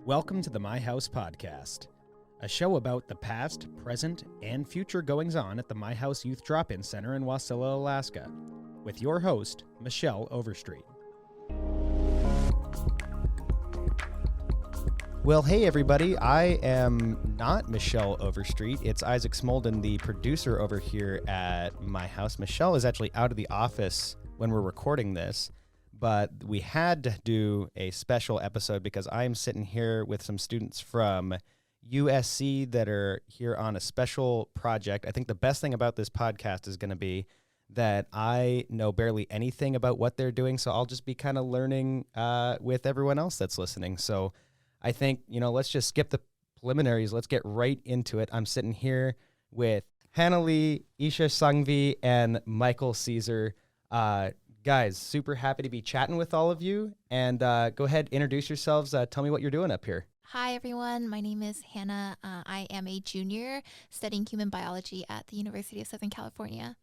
Welcome to the My House Podcast, a show about the past, present, and future goings-on at the My House Youth Drop-In Center in Wasilla, Alaska, with your host, Michelle Overstreet. Well, hey everybody, I am not Michelle Overstreet. It's Isaac Smolden, the producer over here at My House. Michelle is actually out of the office when we're recording this, but we had to do a special episode because I'm sitting here with some students from USC that are here on a special project. I think the best thing about this podcast is going to be that I know barely anything about what they're doing, so I'll just be kind of learning with everyone else that's listening. So I think, let's just skip the preliminaries. Let's get right into it. I'm sitting here with Hannah Lee, Isha, Sanghvi, and Michael Cesar. Guys, super happy to be chatting with all of you. And go ahead, introduce yourselves. Tell me what you're doing up here. Hi, everyone. My name is Hannah. I am a junior studying human biology at the University of Southern California.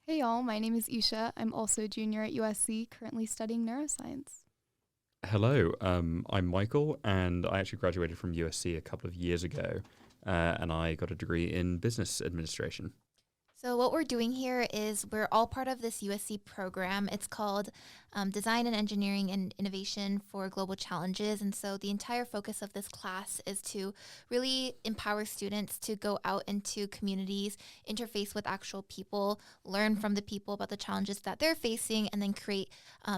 Hey, y'all. My name is Isha. I'm also a junior at USC, currently studying neuroscience. Hello, I'm Michael, and I actually graduated from USC a couple of years ago, and I got a degree in business administration. So what we're doing here is we're all part of this USC program. It's called Design and Engineering and Innovation for Global Challenges. And so the entire focus of this class is to really empower students to go out into communities, interface with actual people, learn from the people about the challenges that they're facing, and then create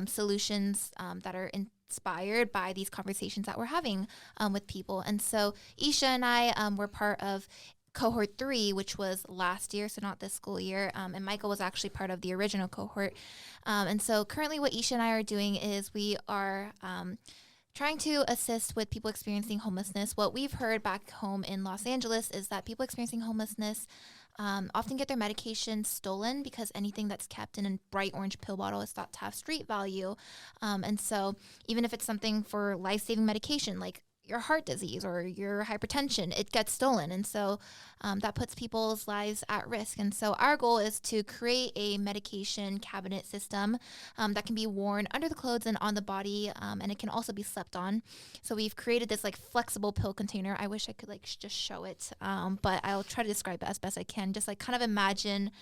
solutions that are inspired by these conversations that we're having with people. And so Isha and I were part of cohort 3, which was last year, so not this school year, and Michael was actually part of the original cohort. And so currently what Isha and I are doing is we are trying to assist with people experiencing homelessness. What we've heard back home in Los Angeles is that people experiencing homelessness often get their medication stolen because anything that's kept in a bright orange pill bottle is thought to have street value. And so even if it's something for life-saving medication, like your heart disease or your hypertension, it gets stolen. And so that puts people's lives at risk. And so our goal is to create a medication cabinet system that can be worn under the clothes and on the body, and it can also be slept on. So we've created this flexible pill container. I wish I could just show it, but I'll try to describe it as best I can. Just kind of imagine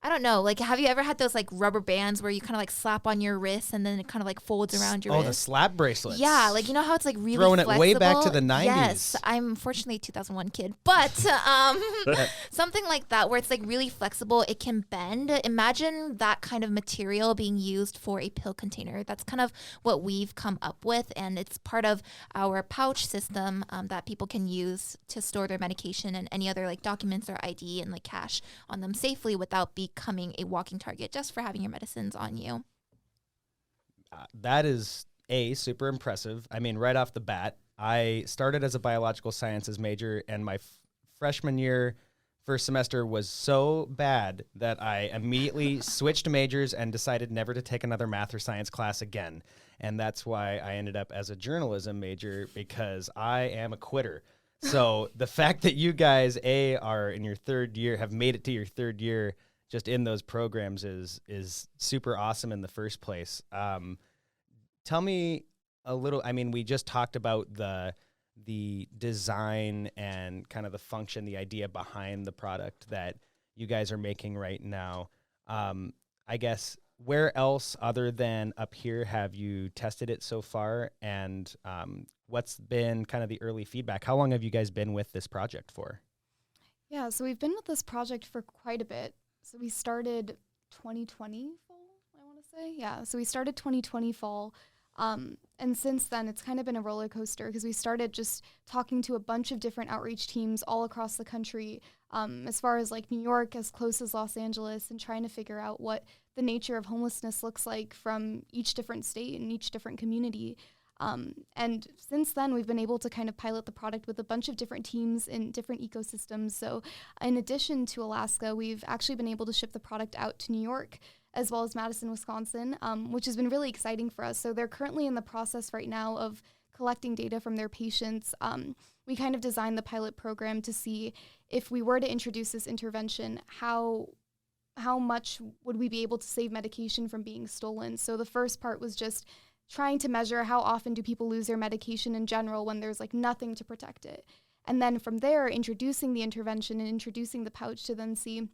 I don't know, have you ever had those rubber bands where you kind of slap on your wrist and then it kind of folds around your wrist? Oh, the slap bracelets. Yeah, you know how it's really throwing flexible? It way back to the 90s. Yes, I'm unfortunately a 2001 kid, but something like that where it's really flexible, it can bend. Imagine that kind of material being used for a pill container. That's kind of what we've come up with, and it's part of our pouch system that people can use to store their medication and any other documents or ID and cash on them safely without becoming a walking target just for having your medicines on you. That is super impressive. I mean, right off the bat, I started as a biological sciences major, and my freshman year, first semester was so bad that I immediately switched majors and decided never to take another math or science class again. And that's why I ended up as a journalism major, because I am a quitter. So the fact that you guys, are in your third year, have made it to your third year just in those programs is super awesome in the first place. Tell me a little, we just talked about the design and kind of the function, the idea behind the product that you guys are making right now. I guess, where else other than up here have you tested it so far? And what's been kind of the early feedback? How long have you guys been with this project for? Yeah, so we've been with this project for quite a bit. So we started 2020 fall, I want to say. Yeah, so we started 2020 fall. And since then, it's kind of been a roller coaster because we started just talking to a bunch of different outreach teams all across the country, as far as New York, as close as Los Angeles, and trying to figure out what the nature of homelessness looks like from each different state and each different community. And since then, we've been able to kind of pilot the product with a bunch of different teams in different ecosystems. So in addition to Alaska, we've actually been able to ship the product out to New York, as well as Madison, Wisconsin, which has been really exciting for us. So they're currently in the process right now of collecting data from their patients. We kind of designed the pilot program to see if we were to introduce this intervention, how much would we be able to save medication from being stolen. So the first part was just trying to measure how often do people lose their medication in general when there's like nothing to protect it. And then from there, introducing the intervention and introducing the pouch to then see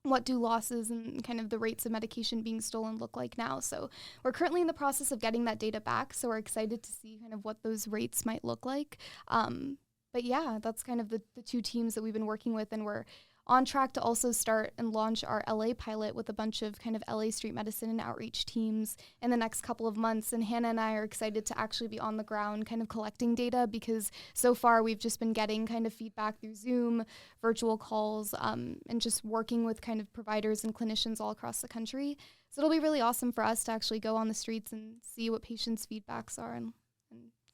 what do losses and kind of the rates of medication being stolen look like now. So we're currently in the process of getting that data back. So we're excited to see kind of what those rates might look like. But yeah, that's kind of the two teams that we've been working with, and we're on track to also start and launch our LA pilot with a bunch of kind of LA street medicine and outreach teams in the next couple of months. And Hannah and I are excited to actually be on the ground kind of collecting data, because so far we've just been getting kind of feedback through Zoom, virtual calls, and just working with kind of providers and clinicians all across the country. So it'll be really awesome for us to actually go on the streets and see what patients' feedbacks are and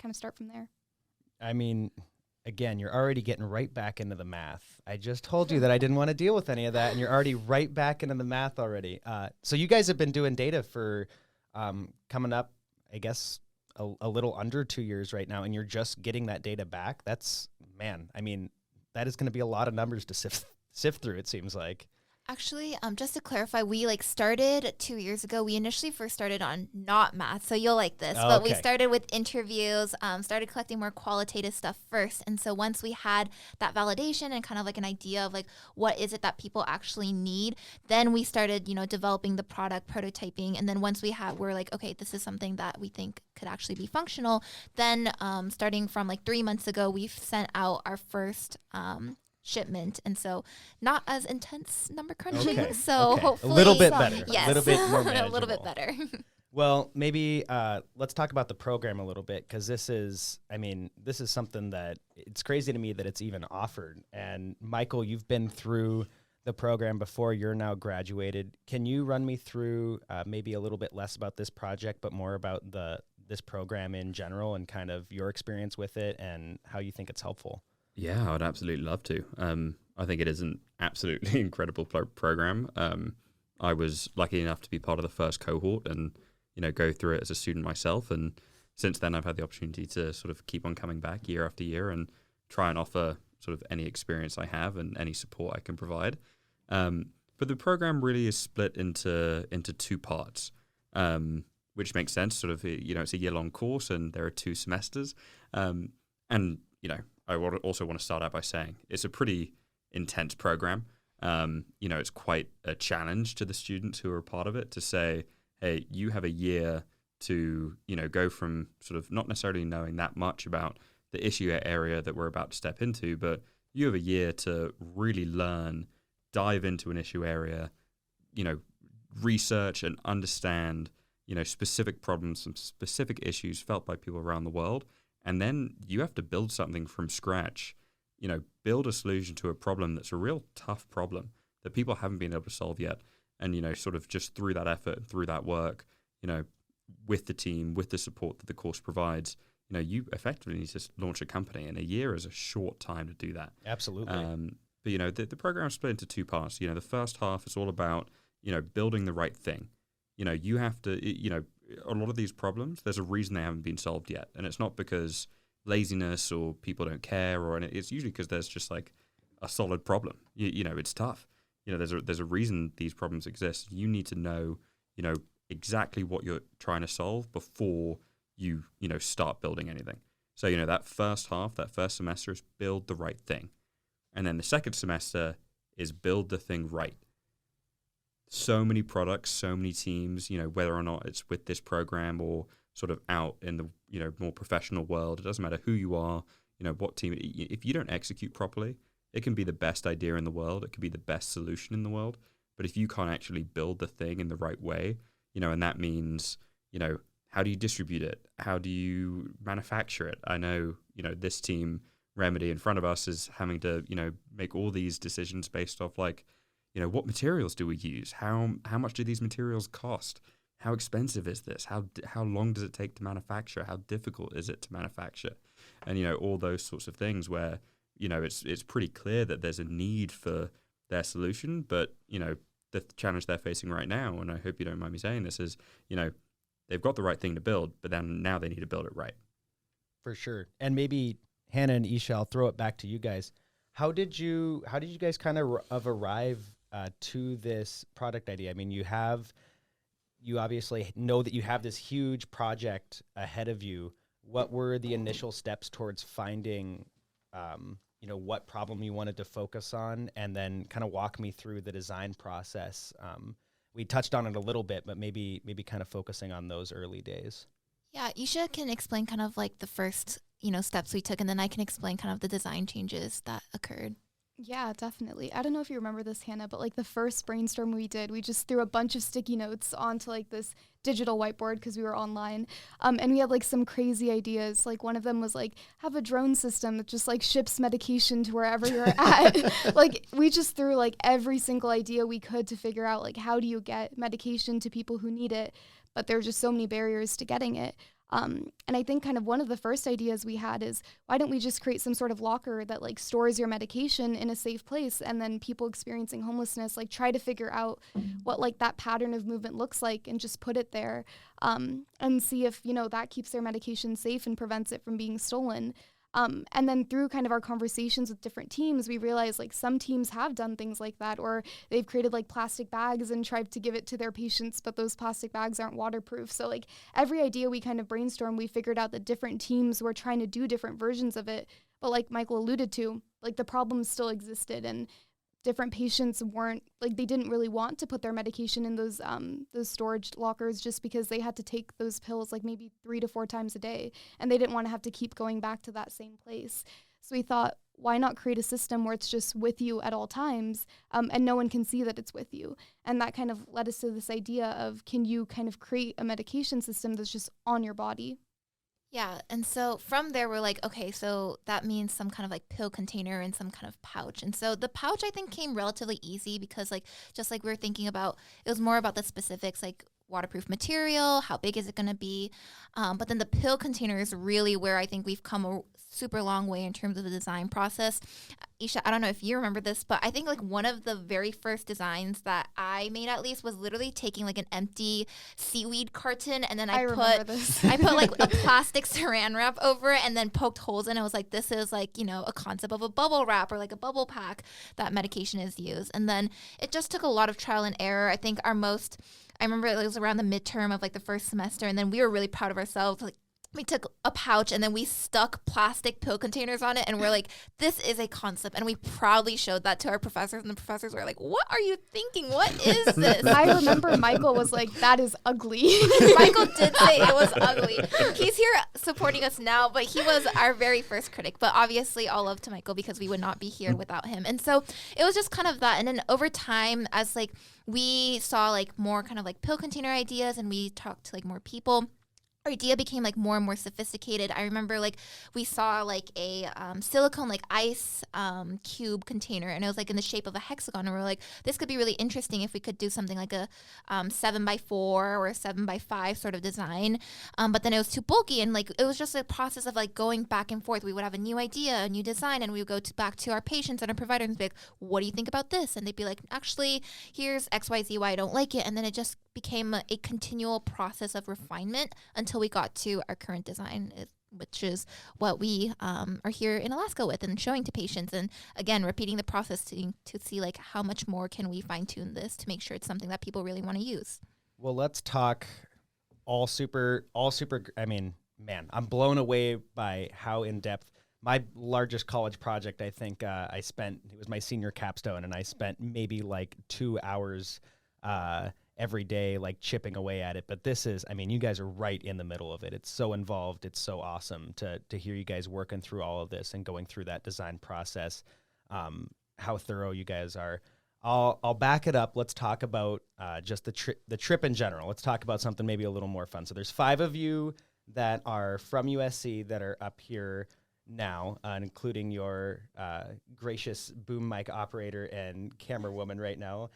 kind of start from there. I mean, again, you're already getting right back into the math. I just told you that I didn't want to deal with any of that, and you're already right back into the math already. So you guys have been doing data for coming up, I guess, a little under 2 years right now, and you're just getting that data back. That's, man, I mean, that is going to be a lot of numbers to sift through, it seems like. Actually, just to clarify, we started 2 years ago. We initially first started on not math, so you'll like this. Oh, but we okay. started with interviews, started collecting more qualitative stuff first. And so once we had that validation and kind of like an idea of like what is it that people actually need, then we started, developing the product, prototyping. And then once we're like, okay, this is something that we think could actually be functional. Then starting from like 3 months ago, we've sent out our first shipment, and so not as intense number crunching. Okay, so okay. hopefully a little bit better. Yes, A little bit more a manageable. little bit better. Well, maybe let's talk about the program a little bit, because this is something that it's crazy to me that it's even offered. And Michael, you've been through the program before. You're now graduated. Can you run me through maybe a little bit less about this project, but more about this program in general and kind of your experience with it and how you think it's helpful? Yeah, I'd absolutely love to. I think it is an absolutely incredible program. I was lucky enough to be part of the first cohort and, go through it as a student myself. And since then, I've had the opportunity to sort of keep on coming back year after year and try and offer sort of any experience I have and any support I can provide. But the program really is split into two parts, which makes sense. Sort of, it's a year-long course and there are 2 semesters. I also want to start out by saying it's a pretty intense program. It's quite a challenge to the students who are a part of it to say, hey, you have a year to, go from sort of not necessarily knowing that much about the issue area that we're about to step into, but you have a year to really learn, dive into an issue area, research and understand, specific problems and specific issues felt by people around the world. And then you have to build something from scratch, build a solution to a problem that's a real tough problem that people haven't been able to solve yet. And, sort of just through that effort, through that work, with the team, with the support that the course provides, you effectively need to launch a company. And a year is a short time to do that. Absolutely. But, the program is split into 2 parts. The first half is all about, building the right thing. You have to, a lot of these problems, there's a reason they haven't been solved yet. And it's not because laziness or people don't care, it's usually because there's just like a solid problem. It's tough. There's a reason these problems exist. You need to know, exactly what you're trying to solve before you, start building anything. So, that first half, that first semester is build the right thing. And then the second semester is build the thing right. So many products, so many teams, whether or not it's with this program or sort of out in the, more professional world, it doesn't matter who you are, what team, if you don't execute properly, it can be the best idea in the world. It can be the best solution in the world. But if you can't actually build the thing in the right way, and that means, how do you distribute it? How do you manufacture it? I know, this team, Remedy, in front of us is having to, make all these decisions based off like, what materials do we use? How much do these materials cost? How expensive is this? How long does it take to manufacture? How difficult is it to manufacture? And, all those sorts of things where, it's pretty clear that there's a need for their solution, but, the challenge they're facing right now, and I hope you don't mind me saying this, is, they've got the right thing to build, but then now they need to build it right. For sure. And maybe Hannah and Isha, I'll throw it back to you guys. How did you guys kind of arrive to this product idea? I mean, you you obviously know that you have this huge project ahead of you. What were the initial steps towards finding, what problem you wanted to focus on, and then kind of walk me through the design process? We touched on it a little bit, but maybe kind of focusing on those early days. Yeah, Isha can explain kind of like the first, steps we took, and then I can explain kind of the design changes that occurred. Yeah, definitely. I don't know if you remember this, Hannah, but like the first brainstorm we did, we just threw a bunch of sticky notes onto like this digital whiteboard because we were online. And we had like some crazy ideas. Like one of them was like, have a drone system that just like ships medication to wherever you're at. Like we just threw like every single idea we could to figure out like, how do you get medication to people who need it? But there are just so many barriers to getting it. And I think kind of one of the first ideas we had is, why don't we just create some sort of locker that like stores your medication in a safe place, and then people experiencing homelessness like try to figure out what like that pattern of movement looks like and just put it there, and see if that keeps their medication safe and prevents it from being stolen. And then through kind of our conversations with different teams, we realized like some teams have done things like that, or they've created like plastic bags and tried to give it to their patients, but those plastic bags aren't waterproof. So like every idea we kind of brainstormed, we figured out that different teams were trying to do different versions of it. But like Michael alluded to, like the problems still existed, and different patients they didn't really want to put their medication in those storage lockers, just because they had to take those pills like maybe 3 to 4 times a day, and they didn't want to have to keep going back to that same place. So we thought, why not create a system where it's just with you at all times, and no one can see that it's with you? And that kind of led us to this idea of, can you kind of create a medication system that's just on your body? Yeah, and so from there, we're like, okay, so that means some kind of like pill container and some kind of pouch. And so the pouch, I think, came relatively easy because just like we were thinking about, it was more about the specifics, like waterproof material, how big is it going to be? But then the pill container is really where I think we've come a super long way in terms of the design process. Isha, I don't know if you remember this, but I think like one of the very first designs that I made, at least, was literally taking like an empty seaweed carton, and then I put like a plastic saran wrap over it and then poked holes in it. I was like, this is like, a concept of a bubble wrap or like a bubble pack that medication is used. And then it just took a lot of trial and error. I think I remember it was around the midterm of like the first semester, and then we were really proud of ourselves. Like, we took a pouch and then we stuck plastic pill containers on it, and we're like, this is a concept. And we proudly showed that to our professors, and the professors were like, what are you thinking? What is this? I remember Michael was like, that is ugly. Michael did say it was ugly. He's here supporting us now, but he was our very first critic. But obviously all love to Michael, because we would not be here without him. And so it was just kind of that. And then over time, as like we saw like more kind of like pill container ideas, and we talked to like more people, our idea became like more and more sophisticated. I remember like we saw like a silicone like ice cube container, and it was like in the shape of a hexagon, and we're like, this could be really interesting if we could do something like a 7x4 or a 7x5 sort of design. But then it was too bulky, and like it was just a process of like going back and forth. We would have a new idea, a new design, and we would go back to our patients and our providers and be like, what do you think about this? And they'd be like, actually, here's XYZ why I don't like it. And then it just became a continual process of refinement until we got to our current design, which is what we are here in Alaska with and showing to patients. And again, repeating the process to see like how much more can we fine tune this to make sure it's something that people really want to use. Well, let's talk all super. I mean, man, I'm blown away by how in depth. My largest college project, I think it was my senior capstone, and I spent maybe like 2 hours every day, like chipping away at it. But this is, I mean, you guys are right in the middle of it. It's so involved. It's so awesome to hear you guys working through all of this and going through that design process, how thorough you guys are. I'll back it up. Let's talk about just the trip in general. Let's talk about something maybe a little more fun. So there's 5 of you that are from USC that are up here now, including your gracious boom mic operator and camera woman right now,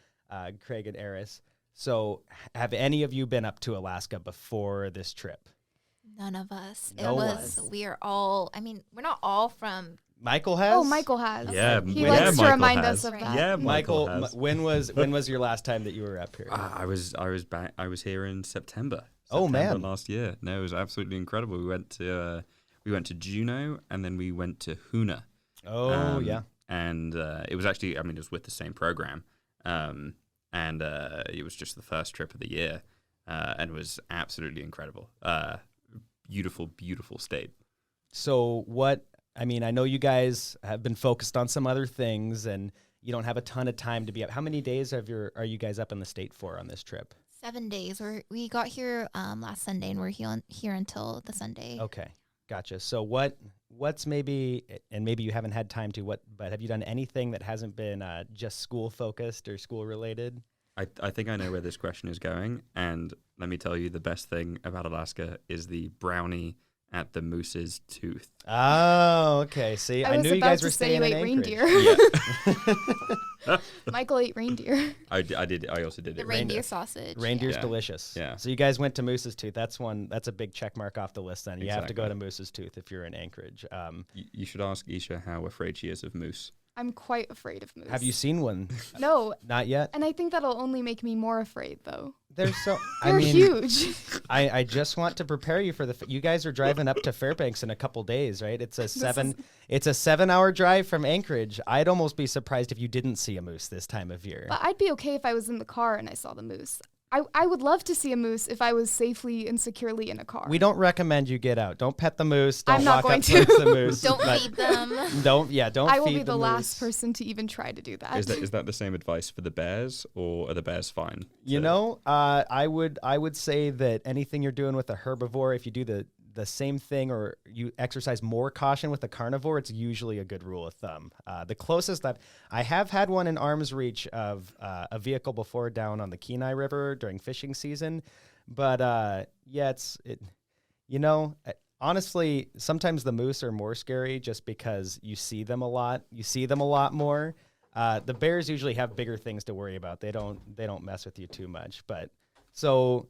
Craig and Eris. So have any of you been up to Alaska before this trip? None of us. We are all, I mean, we're not all from. Michael has? Oh, Michael has. Yeah, he likes to Michael remind has. us of that. Yeah, Michael, has. when was your last time that you were up here? I was back. I was here in September. Oh man, last year. No, it was absolutely incredible. We went to Juneau, and then we went to Hoona. Oh yeah. And it was actually, I mean, it was with the same program. And it was just the first trip of the year. and was absolutely incredible. Beautiful, beautiful state. So I know you guys have been focused on some other things and you don't have a ton of time to be up. How many days are you guys up in the state for on this trip? 7 days. We got here last Sunday, and we're here until the Sunday. Okay, gotcha. So what's maybe, and maybe you haven't had time to, but have you done anything that hasn't been just school focused or school related? I think I know where this question is going, and let me tell you, the best thing about Alaska is the brownie at the moose's tooth. Oh, okay. See, I knew you guys were staying in Anchorage. Reindeer. Yeah. Michael ate reindeer. I did. I also did The it. reindeer sausage. Reindeer's yeah. delicious. Yeah. So you guys went to Moose's Tooth. That's a big check mark off the list then. You have to go to Exactly. Moose's Tooth if you're in Anchorage. You should ask Isha how afraid she is of moose. I'm quite afraid of moose. Have you seen one? No. Not yet? And I think that'll only make me more afraid, though. They're so... They're huge. I just want to prepare you for you guys are driving up to Fairbanks in a couple days, right? It's a 7-hour drive from Anchorage. I'd almost be surprised if you didn't see a moose this time of year. But I'd be okay if I was in the car and I saw the moose. I would love to see a moose if I was safely and securely in a car. We don't recommend you get out. Don't pet the moose. Don't I'm not walk going up to. towards the moose. Don't feed them. Don't feed I will be the the last moose. person to even try to do that. Is that the same advice for the bears, or are the bears fine? You know, I would say that anything you're doing with a herbivore, if you do the same thing or you exercise more caution with a carnivore, it's usually a good rule of thumb. The closest that I have had one in arm's reach of a vehicle before down on the Kenai River during fishing season, but honestly, sometimes the moose are more scary just because you see them a lot. You see them a lot more. The bears usually have bigger things to worry about. They don't mess with you too much. But so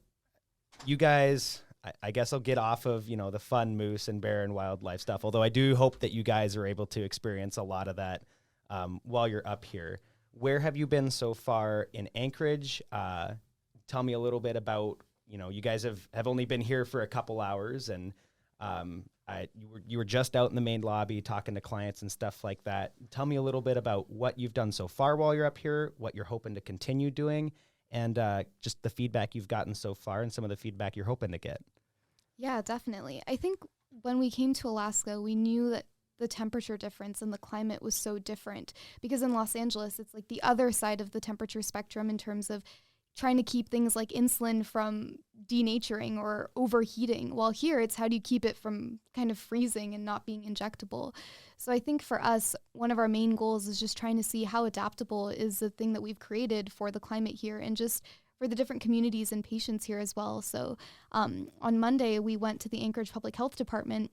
you guys, I guess I'll get off of, the fun moose and bear and wildlife stuff. Although I do hope that you guys are able to experience a lot of that while you're up here. Where have you been so far in Anchorage? Tell me a little bit about, you guys have only been here for a couple hours and you were just out in the main lobby talking to clients and stuff like that. Tell me a little bit about what you've done so far while you're up here, what you're hoping to continue doing, and just the feedback you've gotten so far and some of the feedback you're hoping to get. Yeah, definitely. I think when we came to Alaska, we knew that the temperature difference and the climate was so different because in Los Angeles, it's like the other side of the temperature spectrum in terms of trying to keep things like insulin from denaturing or overheating. While here, it's how do you keep it from kind of freezing and not being injectable. So I think for us, one of our main goals is just trying to see how adaptable is the thing that we've created for the climate here and just for the different communities and patients here as well. So on Monday, we went to the Anchorage Public Health Department.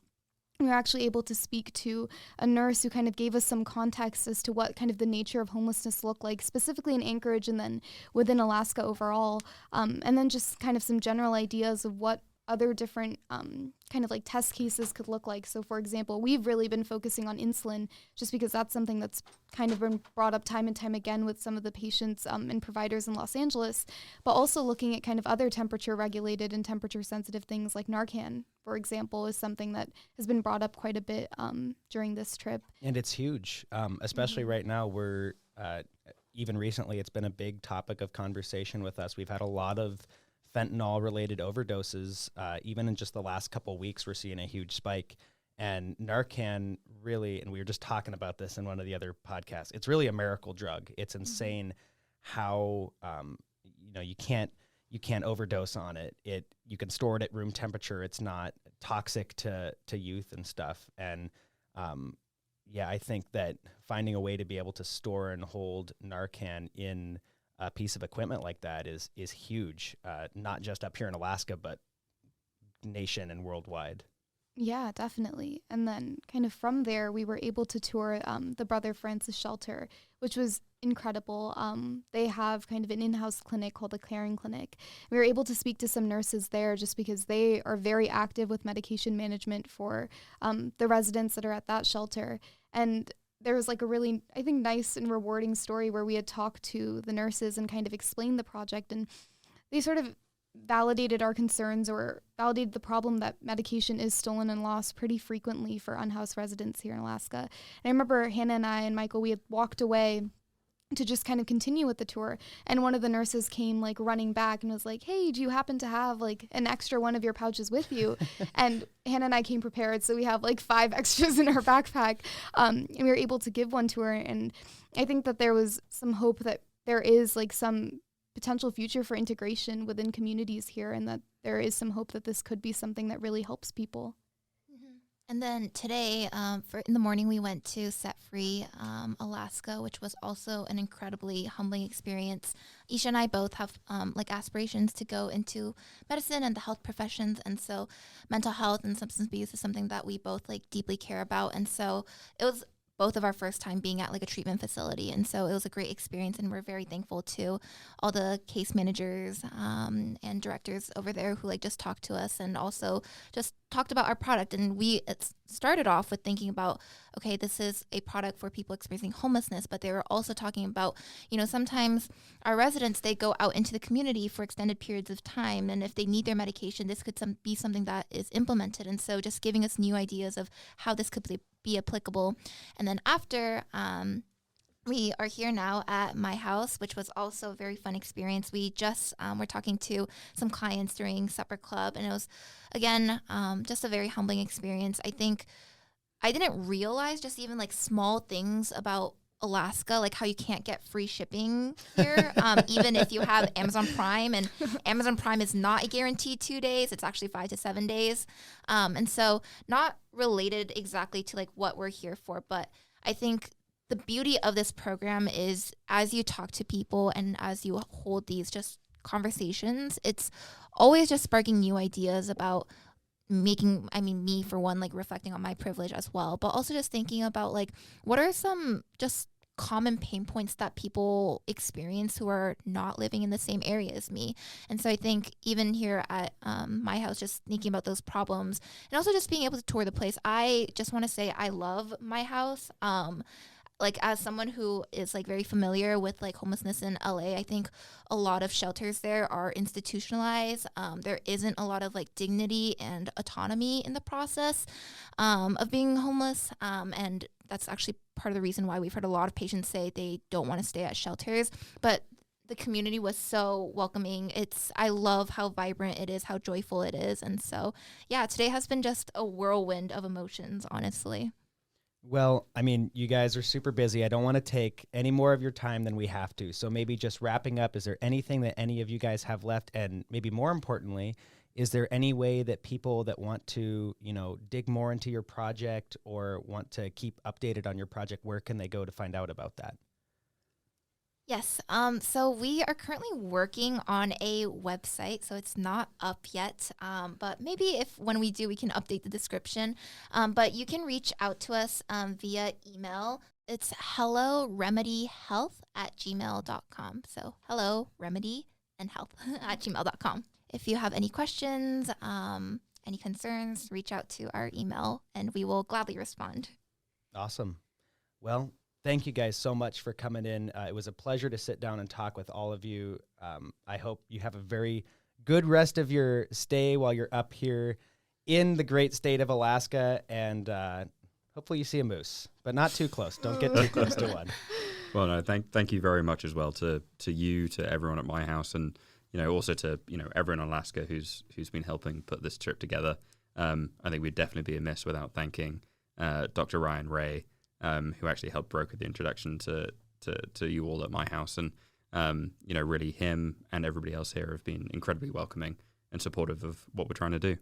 We were actually able to speak to a nurse who kind of gave us some context as to what kind of the nature of homelessness looked like, specifically in Anchorage and then within Alaska overall, and then just kind of some general ideas of what other different kind of like test cases could look like. So for example, we've really been focusing on insulin just because that's something that's kind of been brought up time and time again with some of the patients and providers in Los Angeles, but also looking at kind of other temperature regulated and temperature sensitive things like Narcan, for example, is something that has been brought up quite a bit during this trip. And it's huge, especially right now. We're even recently, it's been a big topic of conversation with us. We've had a lot of fentanyl-related overdoses. Even in just the last couple of weeks, we're seeing a huge spike. And Narcan really, and we were just talking about this in one of the other podcasts, it's really a miracle drug. It's insane how, you can't overdose on it. You can store it at room temperature. It's not toxic to youth and stuff. And I think that finding a way to be able to store and hold Narcan in a piece of equipment like that is huge, not just up here in Alaska, but nation and worldwide. Yeah, definitely. And then kind of from there, we were able to tour the Brother Francis shelter, which was incredible. They have kind of an in-house clinic called the Caring Clinic. We were able to speak to some nurses there just because they are very active with medication management for the residents that are at that shelter. And there was like a really, I think, nice and rewarding story where we had talked to the nurses and kind of explained the project, and they sort of validated our concerns or validated the problem that medication is stolen and lost pretty frequently for unhoused residents here in Alaska. And I remember Hannah and I and Michael, we had walked away to just kind of continue with the tour. And one of the nurses came like running back and was like, hey, do you happen to have like an extra one of your pouches with you? And Hannah and I came prepared. So we have like 5 extras in our backpack. And we were able to give one to her. And I think that there was some hope that there is like some potential future for integration within communities here, and that there is some hope that this could be something that really helps people. And then today, in the morning, we went to Set Free, Alaska, which was also an incredibly humbling experience. Isha and I both have like aspirations to go into medicine and the health professions, and so mental health and substance abuse is something that we both like deeply care about. And so it was both of our first time being at like a treatment facility, and so it was a great experience, and we're very thankful to all the case managers and directors over there who like just talked to us and also just talked about our product. And it started off with thinking about, okay, this is a product for people experiencing homelessness, but they were also talking about, sometimes our residents, they go out into the community for extended periods of time, and if they need their medication, this could be something that is implemented. And so just giving us new ideas of how this could be applicable. And then after, we are here now at my house, which was also a very fun experience. We just were talking to some clients during supper club, and it was, again, just a very humbling experience. I think I didn't realize just even like small things about Alaska, like how you can't get free shipping here, even if you have Amazon Prime, and Amazon Prime is not a guaranteed 2 days. It's actually 5 to 7 days. And so not related exactly to like what we're here for, but I think the beauty of this program is as you talk to people and as you hold these just conversations, it's always just sparking new ideas about me for one, like reflecting on my privilege as well, but also just thinking about like, what are some just common pain points that people experience who are not living in the same area as me. And so I think even here at my house, just thinking about those problems and also just being able to tour the place, I just want to say I love my house. Like as someone who is like very familiar with like homelessness in LA, I think a lot of shelters there are institutionalized. There isn't a lot of like dignity and autonomy in the process of being homeless. And that's actually part of the reason why we've heard a lot of patients say they don't want to stay at shelters. But the community was so welcoming. I love how vibrant it is, how joyful it is. And so, yeah, today has been just a whirlwind of emotions, honestly. Well, I mean, you guys are super busy. I don't want to take any more of your time than we have to. So maybe just wrapping up, is there anything that any of you guys have left? And maybe more importantly, is there any way that people that want to, dig more into your project or want to keep updated on your project, where can they go to find out about that? Yes. So we are currently working on a website, so it's not up yet. But maybe when we do, we can update the description. But you can reach out to us via email. It's helloremedyhealth@gmail.com. So hello, remedy and health @gmail.com. If you have any questions, any concerns, reach out to our email and we will gladly respond. Awesome. Well, thank you guys so much for coming in. It was a pleasure to sit down and talk with all of you. I hope you have a very good rest of your stay while you're up here in the great state of Alaska, and hopefully you see a moose, but not too close. Don't get too close to one. Well, no, thank you very much as well to you, to everyone at my house, and also to everyone in Alaska who's been helping put this trip together. I think we'd definitely be amiss without thanking Dr. Ryan Ray, who actually helped broker the introduction to you all at my house. And, really him and everybody else here have been incredibly welcoming and supportive of what we're trying to do.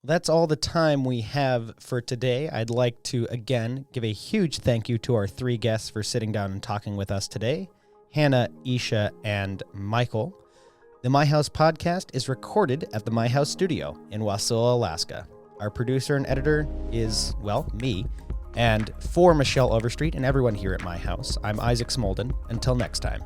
That's all the time we have for today. I'd like to, again, give a huge thank you to our 3 guests for sitting down and talking with us today, Hannah, Isha, and Michael. The My House podcast is recorded at the My House studio in Wasilla, Alaska. Our producer and editor is, me. And for Michelle Overstreet and everyone here at My House, I'm Isaac Smolden. Until next time.